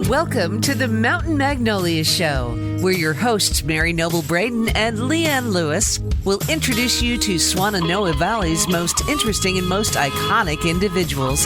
Welcome to the Mountain Magnolia Show, where your hosts Mary Noble Braden and Leanne Lewis will introduce you to Swannanoa Valley's most interesting and most iconic individuals.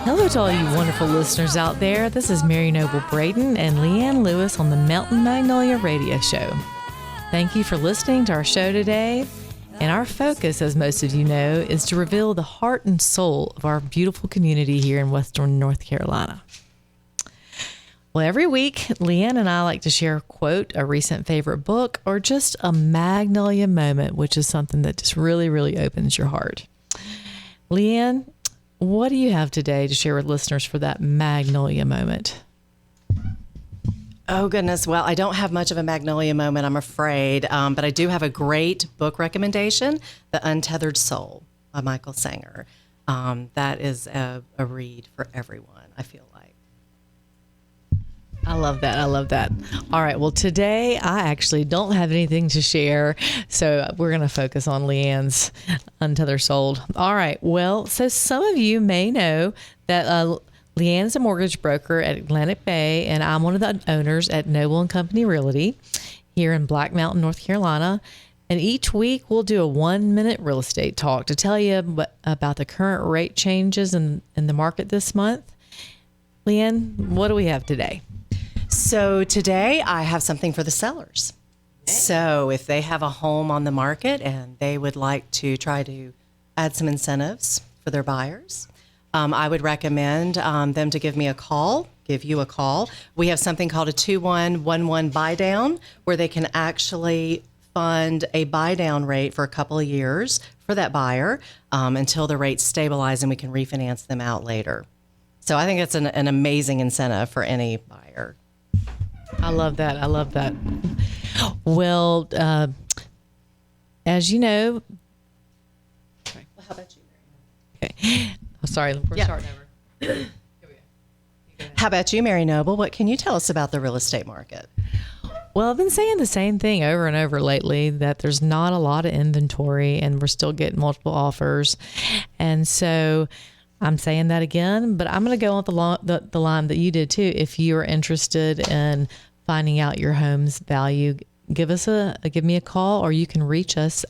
Hello to all you wonderful listeners out there. This is Mary Noble Braden and Leanne Lewis on the Mountain Magnolia Radio Show. Thank you for listening to our show today. And our focus, as most of you know, is to reveal the heart and soul of our beautiful community here in Western North Carolina. Well, every week, Leanne and I like to share a quote, a recent favorite book, or just a Magnolia moment, which is something that just really, really opens your heart. Leanne, what do you have today to share with listeners for that Magnolia moment? Oh, goodness. Well, I don't have much of a Magnolia moment, I'm afraid, but I do have a great book recommendation, The Untethered Soul by Michael Sanger. That is a read for everyone, I feel like. I love that. I love that. All right. Well, today I actually don't have anything to share, so we're going to focus on Leanne's Untethered Soul. All right. Well, so some of you may know that Leanne's a mortgage broker at Atlantic Bay, and I'm one of the owners at Noble & Company Realty here in Black Mountain, North Carolina. And each week we'll do a 1-minute real estate talk to tell you about the current rate changes in the market this month. Leanne, what do we have today? So today I have something for the sellers. So if they have a home on the market and they would like to try to add some incentives for their buyers, I would recommend them to give you a call. We have something called a 2111 buy down, where they can actually fund a buy down rate for a couple of years for that buyer until the rates stabilize and we can refinance them out later. So I think it's an amazing incentive for any buyer. I love that. I love that. Well, as you know, Well, how about you, Mary? okay. Oh, sorry, we're starting over. Here we go. How about you, Mary Noble? What can you tell us about the real estate market? Well, I've been saying the same thing over and over lately, that there's not a lot of inventory and we're still getting multiple offers. And so I'm saying that again, but I'm going to go on the line that you did too. If you are interested in finding out your home's value, give me a call, or you can reach us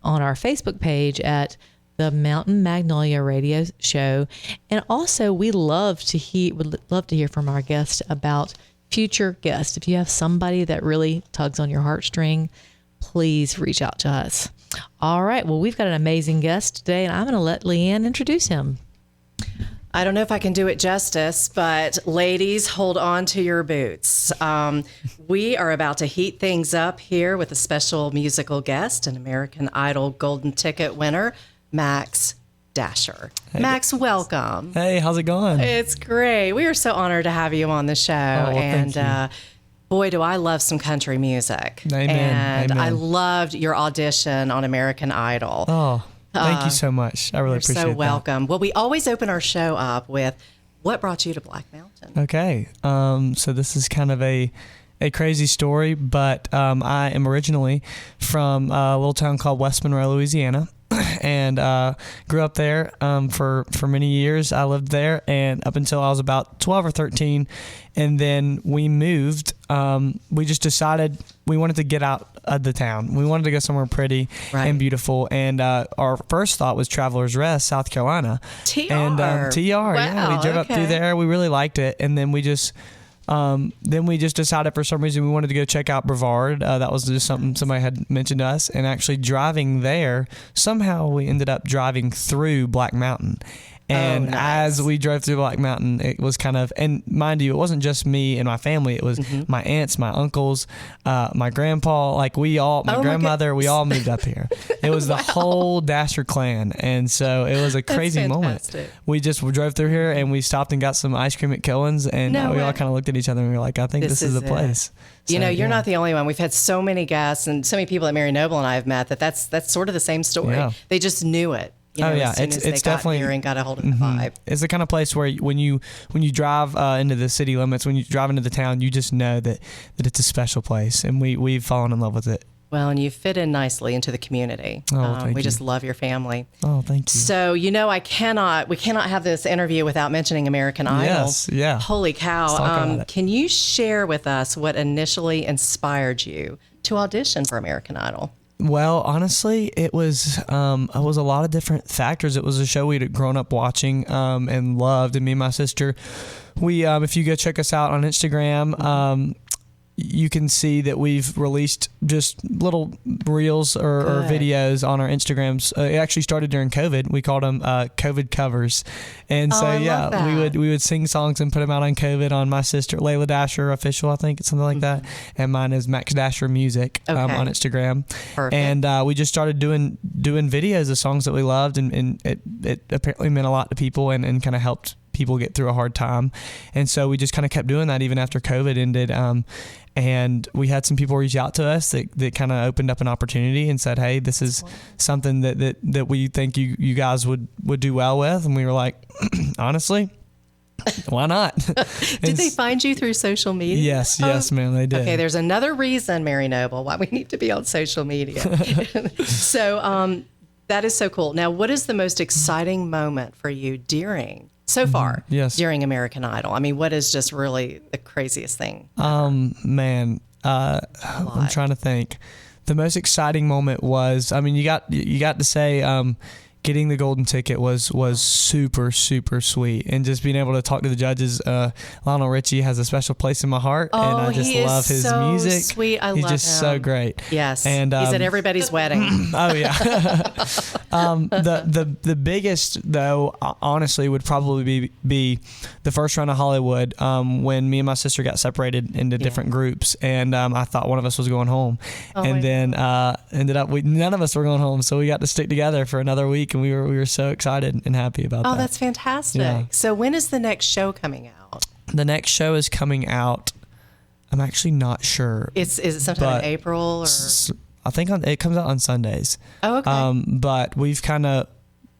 on our Facebook page at the Mountain Magnolia Radio Show. And also, would love to hear from our guests about future guests. If you have somebody that really tugs on your heartstring, please reach out to us. All right. Well, we've got an amazing guest today, and I'm going to let Leanne introduce him. I don't know if I can do it justice, but ladies, hold on to your boots. We are about to heat things up here with a special musical guest, an American Idol Golden Ticket winner, Max Dasher. Hey, Max, welcome. Hey, how's it going? It's great. We are so honored to have you on the show. Oh, well, thank you. Boy, do I love some country music. Amen. And Amen. I loved your audition on American Idol. Oh, thank you so much. I really appreciate it. You're so welcome. Well, we always open our show up with, what brought you to Black Mountain? Okay. So this is kind of a crazy story, but I am originally from a little town called West Monroe, Louisiana. And grew up there for many years. I lived there and up until I was about 12 or 13. And then we moved. We just decided we wanted to get out of the town. We wanted to go somewhere pretty and beautiful. And our first thought was Travelers Rest, South Carolina. TR. And TR, yeah. We drove up through there. We really liked it. And then we just decided for some reason we wanted to go check out Brevard. That was just something somebody had mentioned to us. And actually driving there, somehow we ended up driving through Black Mountain. And as we drove through Black Mountain, it was kind of, and mind you, it wasn't just me and my family. It was my aunts, my uncles, my grandpa, my grandmother, we all moved up here. It was the whole Dasher clan. And so it was a crazy moment. We just drove through here and we stopped and got some ice cream at Killen's, and we all kind of looked at each other and we were like, I think this is the place. So, you're not the only one. We've had so many guests and so many people that Mary Noble and I have met that's sort of the same story. Yeah. They just knew it. It's definitely here and got a hold of the vibe. It's the kind of place where when you drive into the city limits, when you drive into the town, you just know that it's a special place, and we've fallen in love with it. Well, and you fit in nicely into the community. Thank we you. just love your family. Oh, thank you. So, we cannot have this interview without mentioning American Idol. Yes, yeah. Holy cow. Let's talk about it. Can you share with us what initially inspired you to audition for American Idol? Well, honestly, it was a lot of different factors. It was a show we'd grown up watching and loved. And me and my sister, we if you go check us out on Instagram, you can see that we've released just little reels or videos on our Instagrams. It actually started during COVID. We called them COVID covers, and so I love that. we would sing songs and put them out on COVID on my sister Layla Dasher Official, I think it's something like that, and mine is Max Dasher Music on Instagram. Perfect. And we just started doing videos of songs that we loved, and it apparently meant a lot to people and kind of helped people get through a hard time. And so we just kind of kept doing that even after COVID ended. And we had some people reach out to us that kind of opened up an opportunity and said, hey, this is something that we think you guys would do well with. And we were like, honestly, why not? Did they find you through social media? Yes, ma'am, they did. Okay, there's another reason, Mary Noble, why we need to be on social media. So that is so cool. Now, what is the most exciting moment for you so far during American Idol? I mean, what is just really the craziest thing? Man, I'm trying to think. The most exciting moment was, I mean, you got to say, getting the golden ticket was super, super sweet. And just being able to talk to the judges, Lionel Richie has a special place in my heart. And I just love his so music. Sweet. I He's love just him. so great. Yes. And he's at everybody's wedding. Oh yeah. The biggest though, honestly, would probably be the first round of Hollywood, when me and my sister got separated into different groups, and I thought one of us was going home, and then ended up none of us were going home, so we got to stick together for another week, and we were so excited and happy about that. Oh, that's fantastic. Yeah. So when is the next show coming out? The next show is coming out. I'm actually not sure. Is it sometime in April or? I think it comes out on Sundays. Oh, okay. But we've kind of,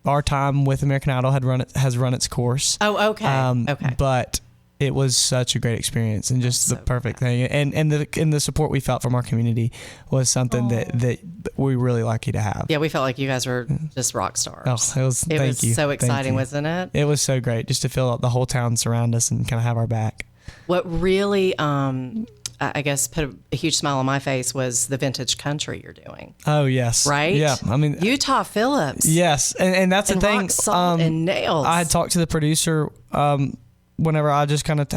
our time with American Idol has run its course. Oh, okay. Okay. But it was such a great experience and just the perfect thing. And the support we felt from our community was something that we're really lucky to have. Yeah, we felt like you guys were just rock stars. Oh, it was so exciting, wasn't it? It was so great just to feel the whole town surround us and kind of have our back. What really, I guess, put a huge smile on my face was the vintage country you're doing. Oh, yes. Right? Yeah. I mean, Utah Phillips. Yes. And that's the thing. Rock Salt and Nails. I had talked to the producer whenever I just kind of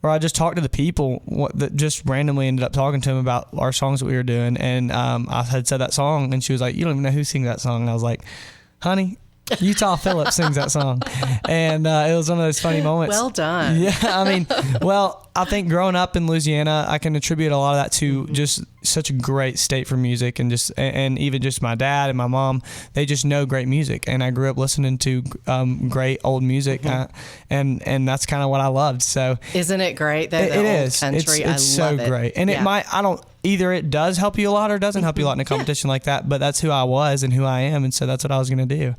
I just talked to the people that just randomly ended up talking to him about our songs that we were doing. And I had said that song, and she was like, you don't even know who sings that song. And I was like, honey, Utah Phillips sings that song. And it was one of those funny moments. Well done. Yeah, I mean, I think growing up in Louisiana, I can attribute a lot of that to just such a great state for music, and even just my dad and my mom, they just know great music, and I grew up listening to great old music, and that's kind of what I loved. So isn't it great that it is country? It's I love so great, and either it does help you a lot or doesn't help you a lot in a competition like that, but that's who I was and who I am, and so that's what I was going to do.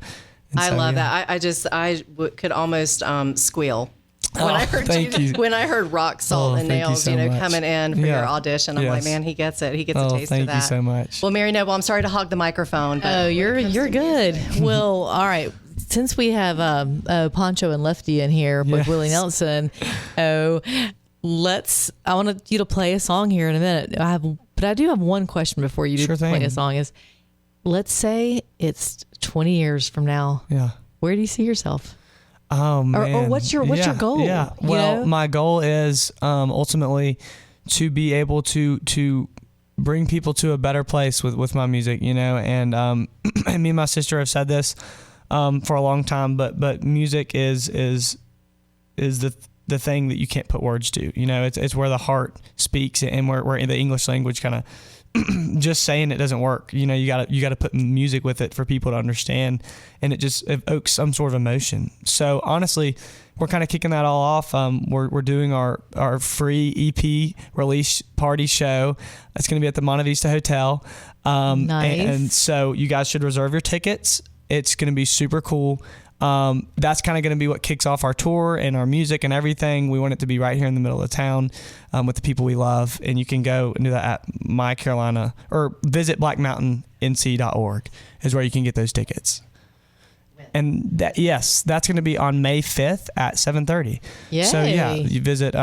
And I love that. I could almost squeal when I heard when I heard Rock Salt and Nails, coming in for your audition. I'm like, man, he gets it. He gets a taste of that. Thank you so much. Well, Mary Noble, I'm sorry to hog the microphone. But you're good. Well, all right. Since we have Poncho and Lefty in here with Willie Nelson, I want you to play a song here in a minute. But I do have one question before you play a song. Is let's say it's 20 years from now. Yeah. Where do you see yourself? Oh man. Or what's your goal? Yeah. Well, my goal is ultimately to be able to bring people to a better place with my music, and and me and my sister have said this for a long time, but music is the thing that you can't put words to. It's where the heart speaks, and where the English language kind of just saying it doesn't work. You got to put music with it for people to understand, and it evokes some sort of emotion. So honestly, we're kind of kicking that all off. We're doing our free EP release party show. It's going to be at the Monte Vista Hotel. Nice. And so you guys should reserve your tickets. It's going to be super cool. that's kind of going to be what kicks off our tour and our music and everything. We want it to be right here in the middle of town with the people we love. And you can go and do that at My Carolina or visit blackmountainNC.org is where you can get those tickets. And that's going to be on May 5th at 7:30. Yay. So yeah, you visit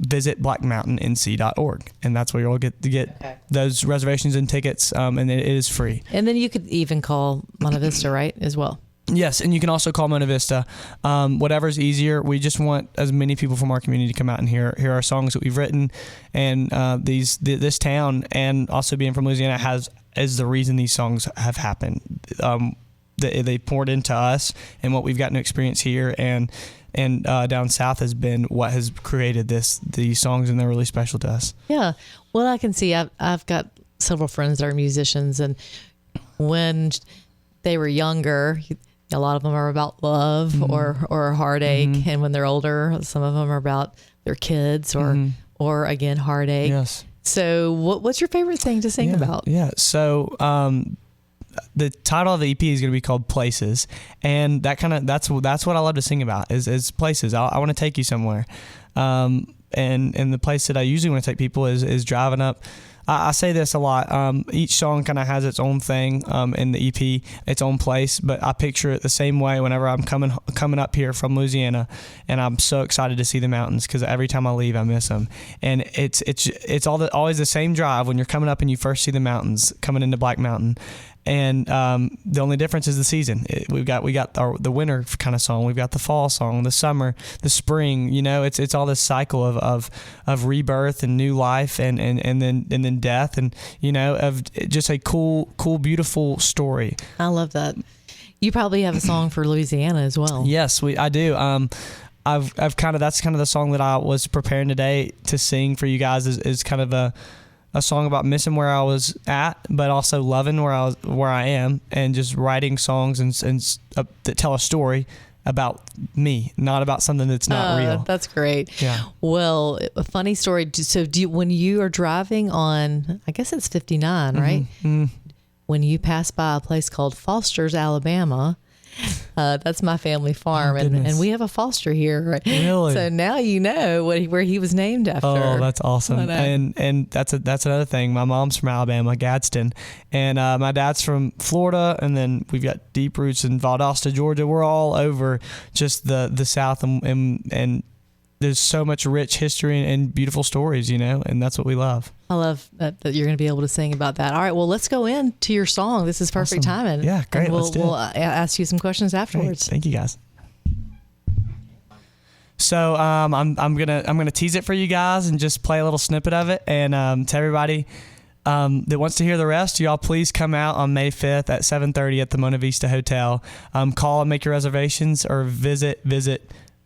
blackmountainNC.org, and that's where you'll get those reservations and tickets, and it is free. And then you could even call Monte Vista, right, as well? Yes, and you can also call Monte Vista. Whatever's easier. We just want as many people from our community to come out and hear our songs that we've written, and this town, and also being from Louisiana is the reason these songs have happened. They poured into us, and what we've gotten to experience here and down south has been what has created these songs, and they're really special to us. Yeah. Well, I can see I've got several friends that are musicians, and when they were younger, a lot of them are about love or heartache, and when they're older, some of them are about their kids or again heartache. Yes. So, what's your favorite thing to sing about? Yeah. So, the title of the EP is going to be called Places, and that's what I love to sing about is places. I want to take you somewhere, and the place that I usually want to take people is driving up. I say this a lot. Each song kind of has its own thing in the EP, its own place, but I picture it the same way whenever I'm coming up here from Louisiana, and I'm so excited to see the mountains because every time I leave, I miss them. And it's always the same drive when you're coming up and you first see the mountains coming into Black Mountain. And the only difference is the season. We got the winter kind of song. We've got the fall song, the summer, the spring. It's all this cycle of rebirth and new life, and then death, and of just a cool, beautiful story. I love that. You probably have a song for Louisiana as well. Yes, I do. I've kind of that's kind of the song that I was preparing today to sing for you guys is kind of a song about missing where I was at, but also loving where I am, and just writing songs and that tell a story about me, not about something that's not real. That's great. Yeah. Well, a funny story. So when you are driving on, I guess it's 59, right? Mm-hmm. When you pass by a place called Foster's, Alabama, that's my family farm, and we have a Foster here, right? Really? So now you know where he was named after. Oh, that's awesome! And that's another thing. My mom's from Alabama, Gadsden, and my dad's from Florida, and then we've got deep roots in Valdosta, Georgia. We're all over just the South, and there's so much rich history and beautiful stories, and that's what we love. I love that you're going to be able to sing about that. All right, well, let's go into your song. This is perfect timing. Yeah, great. And let's do we'll ask you some questions afterwards. Great. Thank you, guys. So I'm gonna tease it for you guys and just play a little snippet of it, and to everybody that wants to hear the rest, y'all please come out on May 5th at 7:30 at the Monte Vista Hotel. Call and make your reservations, or visit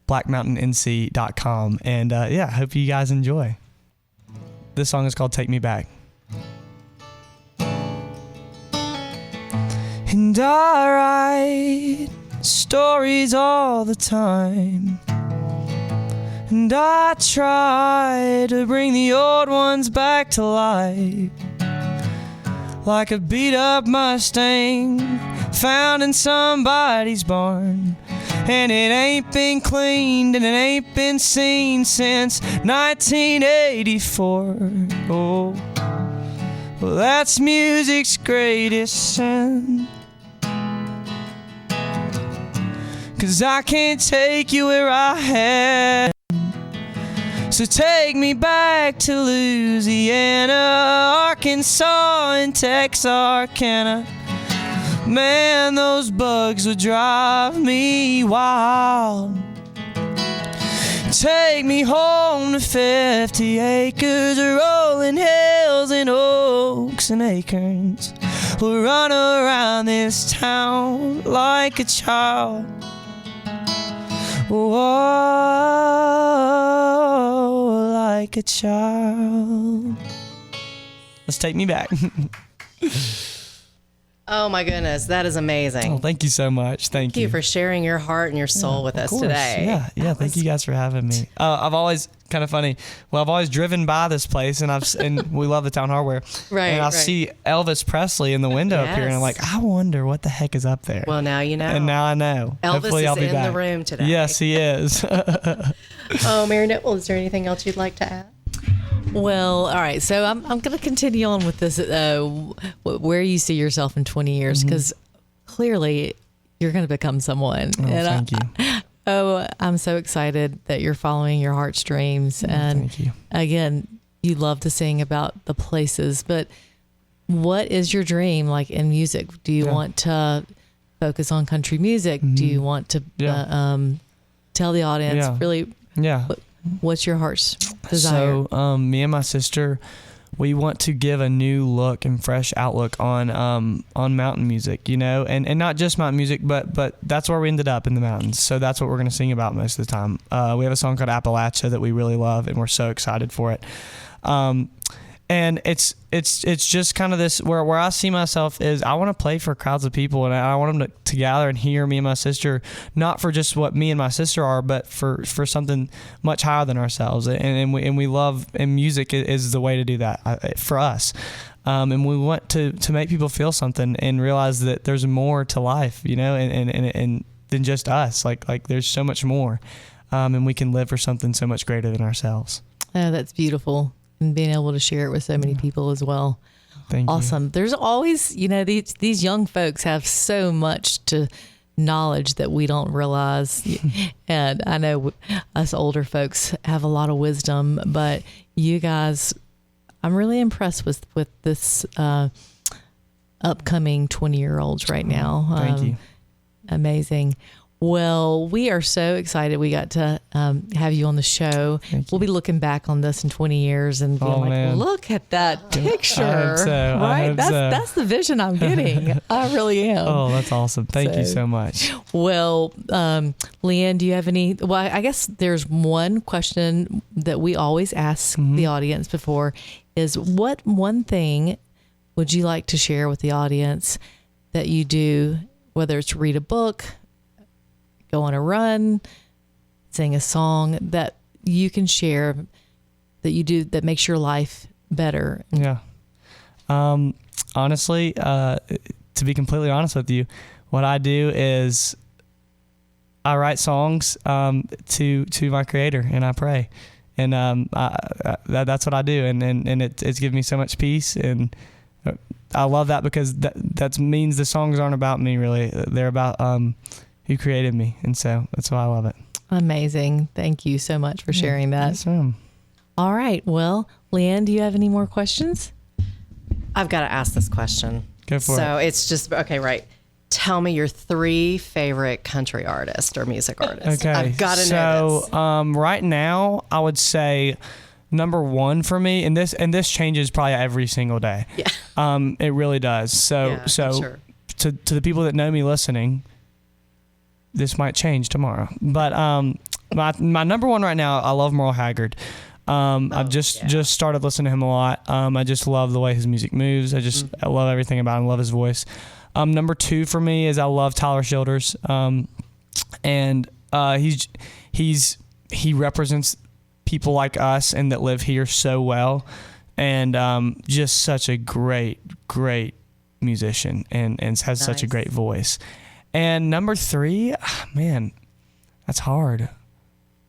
blackmountainNC.com, and I hope you guys enjoy. This song is called Take Me Back. And I write stories all the time, and I try to bring the old ones back to life, like a beat up Mustang found in somebody's barn. And it ain't been cleaned and it ain't been seen since 1984. Oh, well, that's music's greatest sin. 'Cause I can't take you where I had. So take me back to Louisiana, Arkansas, and Texarkana. Man, those bugs would drive me wild. Take me home to 50 acres of rolling hills and oaks and acorns. We'll run around this town like a child. Whoa, like a child. Let's take me back. Oh my goodness, that is amazing. Oh, thank you so much. Thank you for sharing your heart and your soul with us today. Yeah. Thank you guys for having me. I've always kind of funny. Well, I've always driven by this place, and we love the Town Hardware. Right. And I see Elvis Presley in the window up here, and I'm like, I wonder what the heck is up there. Well, now you know. And now I know. Elvis Hopefully is I'll be in back. the room today. Yes, he is. Oh, Mary Noble, is there anything else you'd like to add? Well, all right. So I'm going to continue on with this, where you see yourself in 20 years, because clearly you're going to become someone. Oh, thank you. I'm so excited that you're following your heartstrings. And thank you. again, you love to sing about the places, but what is your dream like in music? Do you want to focus on country music? Do you want to tell the audience really what's your heart's desire? So me and my sister, we want to give a new look and fresh outlook on mountain music, and not just mountain music, but that's where we ended up, in the mountains. So that's what we're going to sing about most of the time. We have a song called Appalachia that we really love, and we're so excited for it. And it's just kind of this where I see myself is I want to play for crowds of people, and I want them to gather and hear me and my sister, not for just what me and my sister are, but for something much higher than ourselves. And we love, and music is the way to do that for us. And we want to make people feel something and realize that there's more to life, and than just us. Like there's so much more, and we can live for something so much greater than ourselves. Oh, that's beautiful. And being able to share it with so many people as well. Thank you. Awesome. There's always, these young folks have so much knowledge that we don't realize. And I know us older folks have a lot of wisdom, but you guys, I'm really impressed with this upcoming 20-year-olds right now. Thank you. Amazing. Well, we are so excited we got to have you on the show. We'll be looking back on this in 20 years and being man. Look at that picture. I hope so. Right? Hope so. That's the vision I'm getting. I really am. Oh, that's awesome. Thank you so much. Well, Leanne, do you have any? Well, I guess there's one question that we always ask the audience before is, what one thing would you like to share with the audience that you do, whether it's read a book, go on a run, sing a song that you can share that you do that makes your life better? Yeah. Honestly, to be completely honest with you, what I do is I write songs to my Creator, and I pray, and that's what I do, and it's given me so much peace, and I love that because that means the songs aren't about me really; they're about who created me, and so that's why I love it. Amazing. Thank you so much for sharing that. Yes, ma'am. All right. Well, Leanne, do you have any more questions? I've got to ask this question. Go for it. So it's just, okay, right. Tell me your 3 favorite country artists or music artists. Okay. I've got to know this. Right now, I would say number 1 for me, and this changes probably every single day. Yeah. It really does. So sure. to the people that know me listening, this might change tomorrow. But my number 1 right now, I love Merle Haggard. I've just started listening to him a lot. I just love the way his music moves. I love everything about him. I love his voice. Number 2 for me is I love Tyler Childers. And he represents people like us and that live here so well. And just such a great musician and has such a great voice. And number 3, man, that's hard.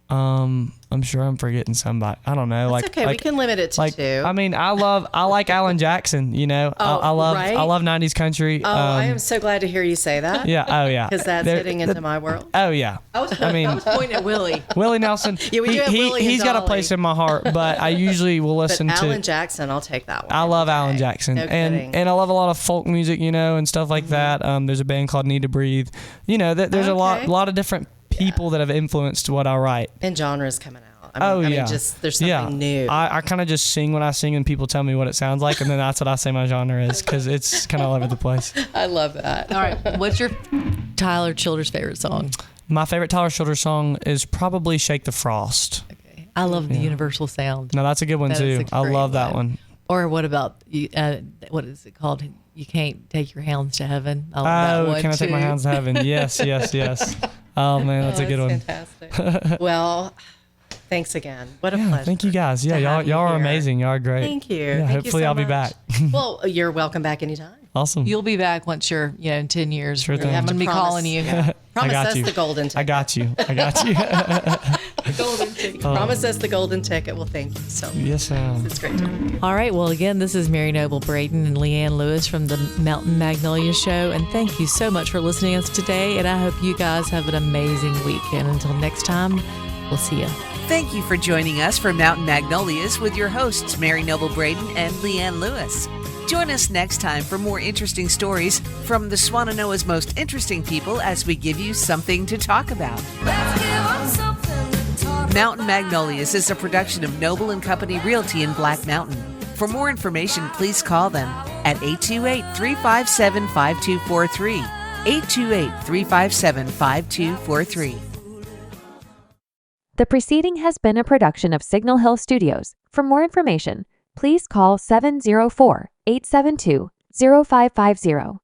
I'm sure I'm forgetting somebody. I don't know. That's okay. We can limit it to 2. I mean, I like Alan Jackson. I love 90s country. Oh, I am so glad to hear you say that. Yeah. Oh, yeah. Because that's hitting into my world. Oh, yeah. I was pointing at Willie. Willie Nelson. Yeah, we do have Willie and he's got a Dolly. place in my heart, but I usually will listen But to Alan Jackson, I'll take that one. I love Alan Jackson, No kidding. and I love a lot of folk music, and stuff like that. There's a band called Need to Breathe. There's a lot of different people that have influenced what I write. And genres coming out. I mean, just there's something new. I kind of just sing when I sing, and people tell me what it sounds like, and then that's what I say my genre is, because it's kind of all over the place. I love that. All right. What's your Tyler Childers' favorite song? My favorite Tyler Childers song is probably Shake the Frost. Okay. I love the universal sound. No, that's a good one too. I love that one. Or what about what is it called? you can't take your hounds to heaven. I like that one can I take my too. hounds to heaven? Yes, yes, yes. Oh man, that's a good one. Fantastic. Well, thanks again. What a pleasure. Thank you guys. Yeah, to y'all have you are here. amazing. Y'all are great. Thank you. Yeah, Thank you hopefully so I'll be much. back. Well, you're welcome back anytime. Awesome. You'll be back once you're, in 10 years. Sure thing. I'm going to be Promise. calling you. Promise got us you. the golden ticket. I got you. The golden ticket. Promise us the golden ticket. Well, thank you so much. Yes, ma'am. It's great. To All right. Well, again, this is Mary Noble Braden and Leanne Lewis from the Mountain Magnolia Show. And thank you so much for listening to us today. And I hope you guys have an amazing week. And until next time, we'll see you. Thank you for joining us for Mountain Magnolias with your hosts, Mary Noble Braden and Leanne Lewis. Join us next time for more interesting stories from the Swannanoa's most interesting people as we give you something to talk about. Mountain Magnolias is a production of Noble & Company Realty in Black Mountain. For more information, please call them at 828-357-5243. 828-357-5243. The preceding has been a production of Signal Hill Studios. For more information, please call 704-872-0550.